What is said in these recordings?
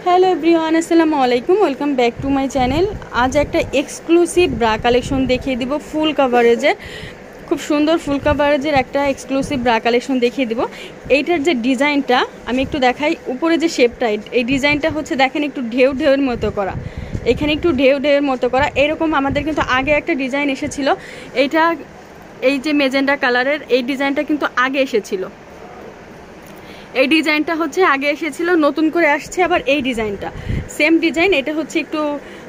Hello everyone, আসসালামু আলাইকুম। Welcome back to my channel. আজ একটা এক্সক্লুসিভ ব্রা কালেকশন দেখিয়ে দিব, ফুল কাভারেজের, খুব সুন্দর ফুল কাভারেজের একটা এক্সক্লুসিভ ব্রা কালেকশন দেখিয়ে দিব। এইটার যে ডিজাইনটা আমি একটু দেখাই, উপরে যে শেপটা, এই ডিজাইনটা হচ্ছে দেখেন একটু ঢেউ ঢেউয়ের মতো করা, এখানে একটু ঢেউ ঢেউয়ের মতো করা। এরকম আমাদের কিন্তু আগে একটা ডিজাইন এসেছিল, এইটা এই যে মেজেন্ডা কালারের এই ডিজাইনটা কিন্তু আগে এসেছিল। এই ডিজাইনটা হচ্ছে আগে এসেছিল, নতুন করে আসছে আবার এই ডিজাইনটা, সেম ডিজাইন। এটা হচ্ছে একটু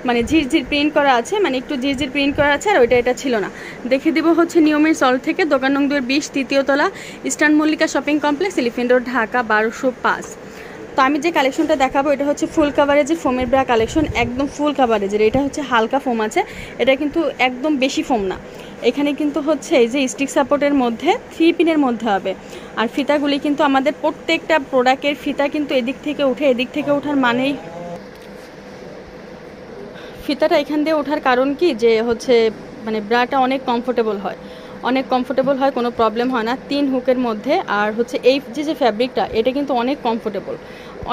মানে ঝিরঝির প্রিন্ট করা আছে, মানে একটু ঝিরঝির প্রিন্ট করা আছে, আর এটা ছিল না। দেখে দিব হচ্ছে নিয়মের সল থেকে, দোকান নং 20, তৃতীয় তলা, eastern Mallika shopping complex, elephant road, Dhaka 1205। তো আমি যে কালেকশনটা দেখাবো এটা হচ্ছে ফুল কাভারেজের ফোমের ব্রা কালেকশন, একদম ফুল কাভারেজের। এটা হচ্ছে হালকা ফোম আছে, এটা কিন্তু একদম বেশি ফোম না। এখানে কিন্তু হচ্ছে এই যে স্টিক সাপোর্টের মধ্যে 3 পিনের মধ্যে হবে। আর ফিতাগুলি কিন্তু আমাদের প্রত্যেকটা প্রোডাক্টের ফিতা কিন্তু এদিক থেকে উঠে, এদিক থেকে ওঠার মানেই ফিতাটা এখান দিয়ে ওঠার কারণ কি, যে হচ্ছে মানে ব্রাটা অনেক কমফোর্টেবল হয়, অনেক কমফোর্টেবল হয়, কোনো প্রবলেম হয় না 3 হুকের মধ্যে। আর হচ্ছে এই যে ফ্যাব্রিকটা, এটা কিন্তু অনেক কমফোর্টেবল,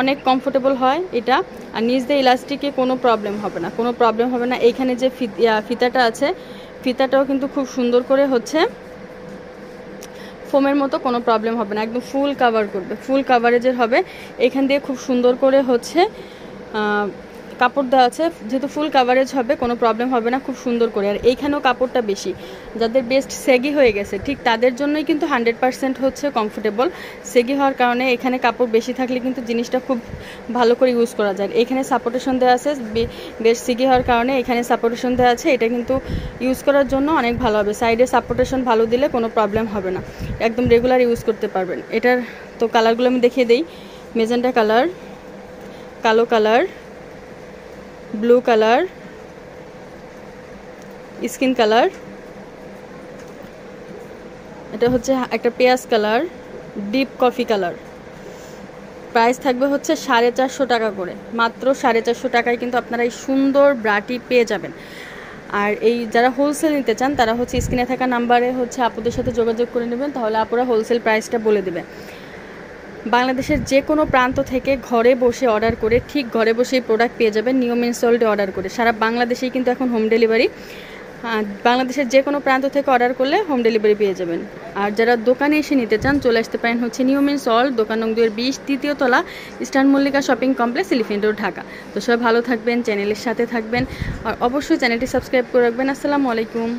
অনেক কমফোর্টেবল হয় এটা। আর নিচ দিয়ে ইলাস্টিকে কোনো প্রবলেম হবে না, কোনো প্রবলেম হবে না। এইখানে যে ফিতাটা আছে, ফিতাটাও কিন্তু খুব সুন্দর করে হচ্ছে ফোমের মতো, কোনো প্রবলেম হবে না, একদম ফুল কাভার করবে, ফুল কাভারেজের হবে। এখান দিয়ে খুব সুন্দর করে হচ্ছে কাপড় দেওয়া আছে, যেহেতু ফুল কাভারেজ হবে কোনো প্রবলেম হবে না, খুব সুন্দর করে। আর এইখানেও কাপড়টা বেশি, যাদের বেস্ট সেগি হয়ে গেছে ঠিক তাদের জন্যই কিন্তু 100% হচ্ছে কমফোর্টেবল। সেগি হওয়ার কারণে এখানে কাপড় বেশি থাকলে কিন্তু জিনিসটা খুব ভালো করে ইউজ করা যায়। এখানে সাপোর্টেশন দেওয়া আছে, বেস্ট সেগি হওয়ার কারণে এখানে সাপোর্টেশন দেওয়া আছে, এটা কিন্তু ইউজ করার জন্য অনেক ভালো হবে। সাইডে সাপোর্টেশন ভালো দিলে কোনো প্রবলেম হবে না, একদম রেগুলার ইউজ করতে পারবেন। এটার তো কালারগুলো আমি দেখিয়ে দিই। মেজেন্টা কালার, কালো colour, blue colour, skin colour, এটা হচ্ছে একটা পেঁয়াজ colour, deep coffee colour. Price থাকবে হচ্ছে 450 টাকা করে, মাত্র 450 টাকায় কিন্তু আপনারা এই সুন্দর ব্রাটি পেয়ে যাবেন। আর এই যারা হোলসেল নিতে চান তারা হচ্ছে স্ক্রিনে থাকা নাম্বারে হচ্ছে আপুদের সাথে যোগাযোগ করে নেবেন, তাহলে আপুরা হোলসেল প্রাইসটা বলে দেবে। বাংলাদেশের যে কোনো প্রান্ত থেকে ঘরে বসে অর্ডার করে ঠিক ঘরে বসেই প্রোডাক্ট পেয়ে যাবেন, নিয়ম ইনস্টলডে অর্ডার করে। সারা বাংলাদেশেই কিন্তু এখন হোম ডেলিভারি, বাংলাদেশের যে কোনো প্রান্ত থেকে অর্ডার করলে হোম ডেলিভারি পেয়ে যাবেন। আর যারা দোকানে এসে নিতে চান চলে আসতে পারেন হচ্ছে নিয়ম ইনস্টলড, দোকান নং 20, তৃতীয় তলা, eastern Mallika shopping complex, elephant road, Dhaka. তো সবাই ভালো থাকবেন, চ্যানেলের সাথে থাকবেন, আর অবশ্যই চ্যানেলটি সাবস্ক্রাইব করে রাখবেন। আসসালামু আলাইকুম।